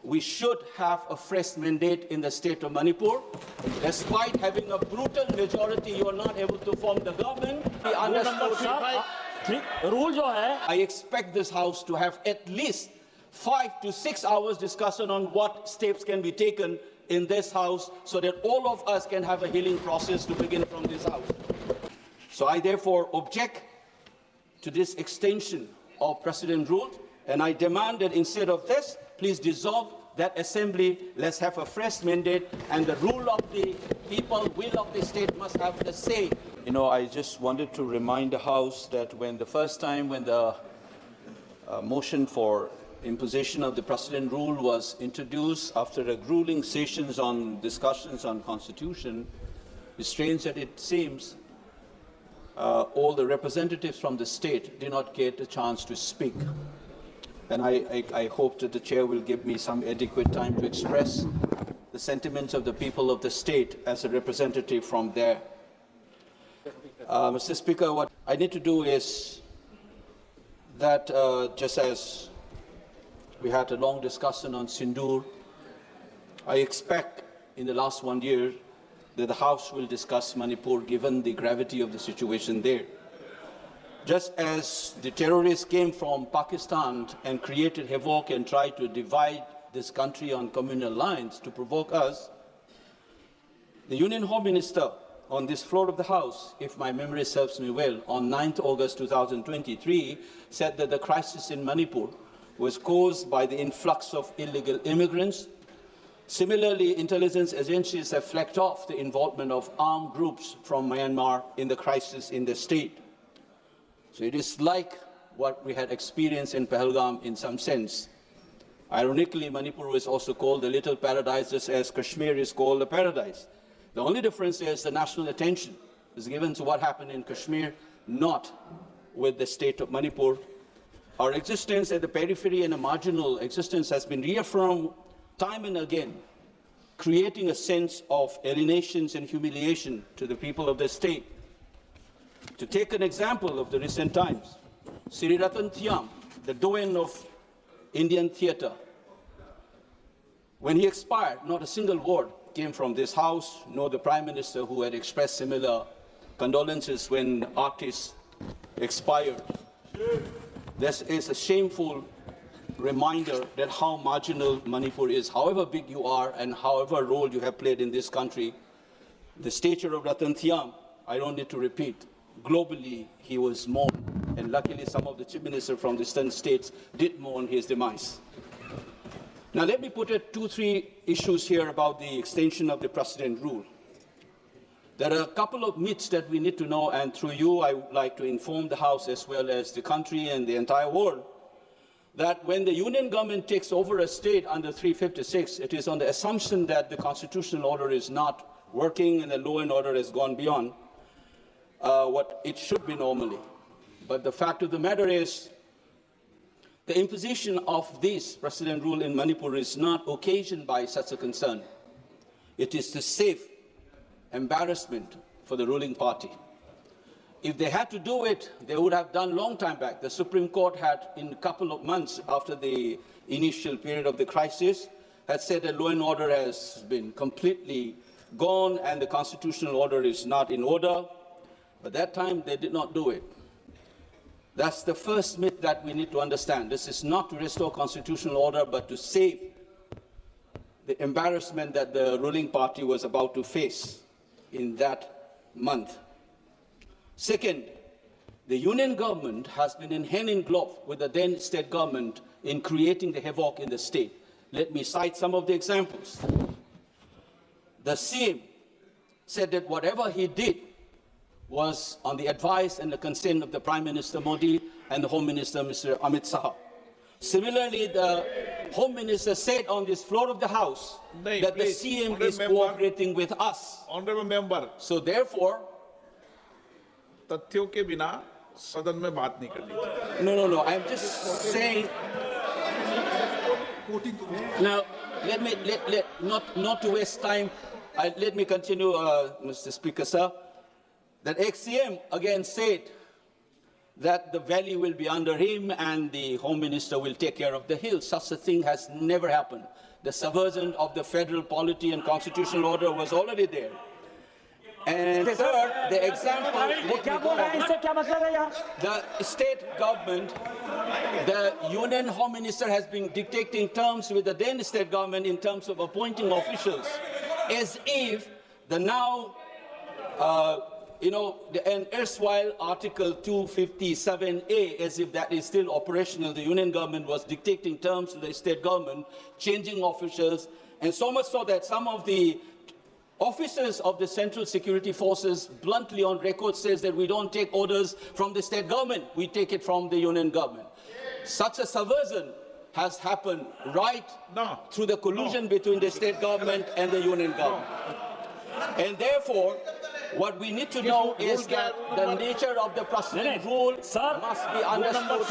we should have a fresh mandate in the state of Manipur. Despite having a brutal majority, you are not able to form the government. I expect this House to have at least 5 to 6 hours discussion on what steps can be taken in this House so that all of us can have a healing process to begin from this House. So I therefore object to this extension of President rule, and I demand that instead of this, please dissolve that assembly, let's have a fresh mandate, and the rule of the people, will of the state must have the say. You know, I just wanted to remind the House that when the first time when the motion for imposition of the President rule was introduced after a grueling sessions on discussions on Constitution, it's strange that it seems all the representatives from the state did not get a chance to speak. And I hope that the chair will give me some adequate time to express the sentiments of the people of the state as a representative from there. Mr. Speaker, what I need to do is that just as we had a long discussion on Sindoor, I expect in the last 1 year that the House will discuss Manipur given the gravity of the situation there. Just as the terrorists came from Pakistan and created havoc and tried to divide this country on communal lines to provoke us, the Union Home Minister on this floor of the House, if my memory serves me well, on 9th August 2023, said that the crisis in Manipur was caused by the influx of illegal immigrants. Similarly, intelligence agencies have flagged off the involvement of armed groups from Myanmar in the crisis in the state. So it is like what we had experienced in Pahalgam in some sense. Ironically, Manipur was also called the little paradise, just as Kashmir is called a paradise. The only difference is the national attention is given to what happened in Kashmir, not with the state of Manipur. Our existence at the periphery and a marginal existence has been reaffirmed time and again, creating a sense of alienations and humiliation to the people of the state. To take an example of the recent times, Sri Ratan Thiam, the doyen of Indian theatre, when he expired, not a single word came from this House, nor the Prime Minister, who had expressed similar condolences when the artist expired. This is a shameful reminder that how marginal Manipur is. However big you are and however role you have played in this country, the stature of Ratan Thiam, I don't need to repeat. Globally, he was mourned, and luckily some of the chief ministers from the eastern states did mourn his demise. Now let me put 2-3 issues here about the extension of the President rule. There are a couple of myths that we need to know, and through you I would like to inform the House as well as the country and the entire world that when the union government takes over a state under 356, it is on the assumption that the constitutional order is not working and the law and order has gone beyond what it should be normally. But the fact of the matter is, the imposition of this President rule in Manipur is not occasioned by such a concern. It is to save embarrassment for the ruling party. If they had to do it, they would have done long time back. The Supreme Court had, in a couple of months after the initial period of the crisis, had said that law and order has been completely gone and the constitutional order is not in order. But that time, they did not do it. That's the first myth that we need to understand. This is not to restore constitutional order, but to save the embarrassment that the ruling party was about to face in that month. Second, the union government has been in hand in glove with the then state government in creating the havoc in the state. Let me cite some of the examples. The CM said that whatever he did was on the advice and the consent of the Prime Minister Modi and the Home Minister, Mr. Amit Shah. Similarly, the Home Minister said on this floor of the House that the CM is cooperating with us. Honorable Member. So therefore, तथ्यों के बिना सदन में बात नहीं करनी। No. I'm just saying. Now, not to waste time. Let me continue, Mr. Speaker, sir. That ex-CM again said that the valley will be under him and the Home Minister will take care of the hill. Such a thing has never happened. the subversion of the federal polity and constitutional order was already there. And third, the example, the state government, the Union Home Minister has been dictating terms with the then state government in terms of appointing officials, as if the now, an erstwhile Article 257A, as if that is still operational. The Union government was dictating terms to the state government, changing officials, and so much so that some of the officers of the Central Security Forces bluntly on record says that we don't take orders from the state government, we take it from the Union government. Such a subversion has happened right through the collusion between the state government and the Union government. And therefore, what we need to know is that the nature of the precedent rule must be understood.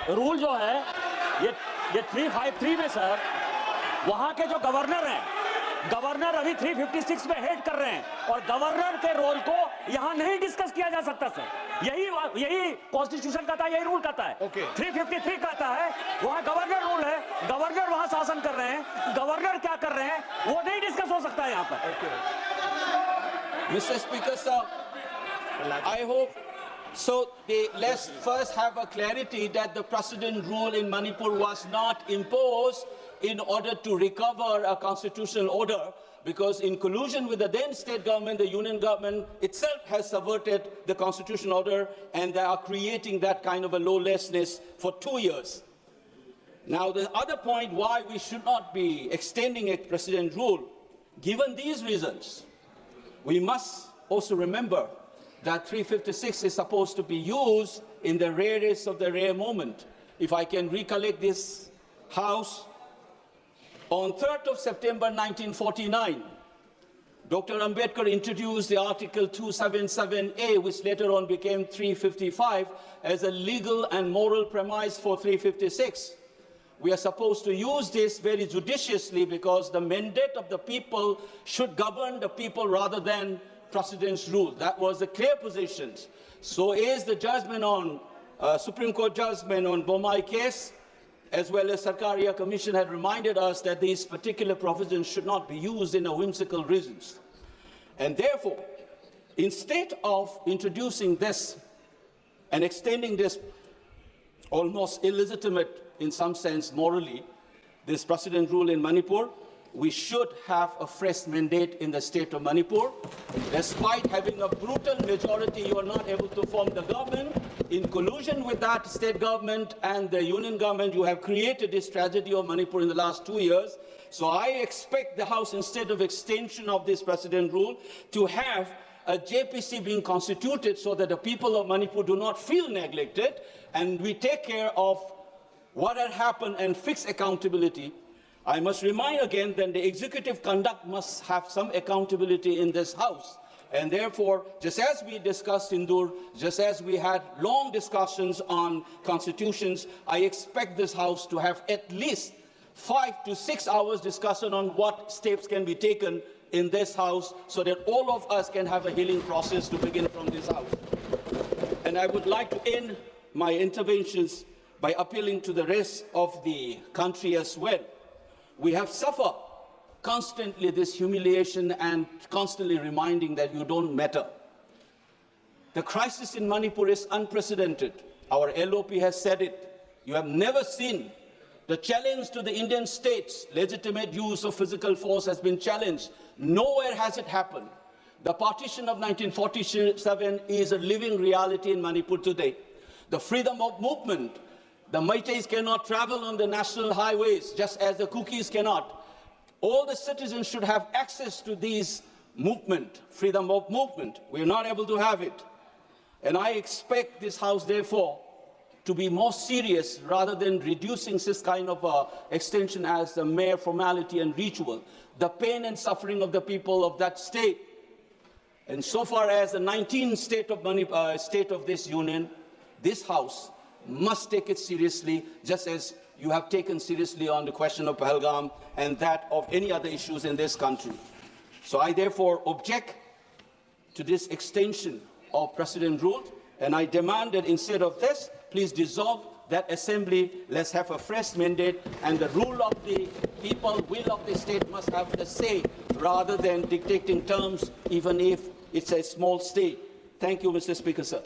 Rule जो है ये 353 में sir वहाँ के जो governor हैं, governor अभी 356 में हेड कर रहे हैं और गवर्नर के रोल को यहाँ नहीं डिस्कस किया जा सकता सर। यही कॉन्स्टिट्यूशन कहता है, यही रूल कहता है। 353 कहता है वहाँ गवर्नर रूल है, गवर्नर वहाँ शासन कर रहे हैं, गवर्नर क्या कर रहे हैं वो नहीं डिस्कस हो सकता है यहाँ पर। Mr. Speaker, sir, I hope so. Let's first have a clarity that the precedent rule in Manipur was not imposed in order to recover a constitutional order, because in collusion with the then state government, the Union government itself has subverted the constitutional order, and they are creating that kind of a lawlessness for 2 years. Now, the other point why we should not be extending a precedent rule, given these reasons, we must also remember that 356 is supposed to be used in the rarest of the rare moment. If I can recollect this House, on 3rd of September 1949, Dr. Ambedkar introduced the Article 277A, which later on became 355, as a legal and moral premise for 356. We are supposed to use this very judiciously because the mandate of the people should govern the people rather than precedent's rule. That was the clear position. So is the judgment on, Supreme Court judgment on Bomai case, as well as Sarkaria Commission had reminded us that these particular provisions should not be used in a whimsical reasons. And therefore, instead of introducing this and extending this almost illegitimate, in some sense morally, this precedent rule in Manipur, we should have a fresh mandate in the state of Manipur. Despite having a brutal majority, you are not able to form the government. In collusion with that state government and the union government, you have created this tragedy of Manipur in the last 2 years. So I expect the House, instead of extension of this precedent rule, to have a JPC being constituted so that the people of Manipur do not feel neglected, and we take care of what had happened and fix accountability. I must remind again that the executive conduct must have some accountability in this House. And therefore, just as we discussed in Dur, just as we had long discussions on constitutions, I expect this House to have at least 5 to 6 hours discussion on what steps can be taken in this House so that all of us can have a healing process to begin from this House. And I would like to end my interventions by appealing to the rest of the country as well. We have suffered constantly this humiliation and constantly reminding that you don't matter. The crisis in Manipur is unprecedented. Our LOP has said it. You have never seen the challenge to the Indian state's legitimate use of physical force has been challenged. Nowhere has it happened. The partition of 1947 is a living reality in Manipur today. The freedom of movement. The Meiteis cannot travel on the national highways, just as the Kukis cannot. All the citizens should have access to these movement, freedom of movement. We are not able to have it. And I expect this House, therefore, to be more serious rather than reducing this kind of extension as a mere formality and ritual. The pain and suffering of the people of that state. And so far as the 19th state of this union, this House must take it seriously, just as you have taken seriously on the question of Pahalgam and that of any other issues in this country. So I therefore object to this extension of precedent rule, and I demand that instead of this, please dissolve that assembly. Let's have a fresh mandate, and the rule of the people, will of the state must have the say rather than dictating terms, even if it's a small state. Thank you, Mr. Speaker, sir.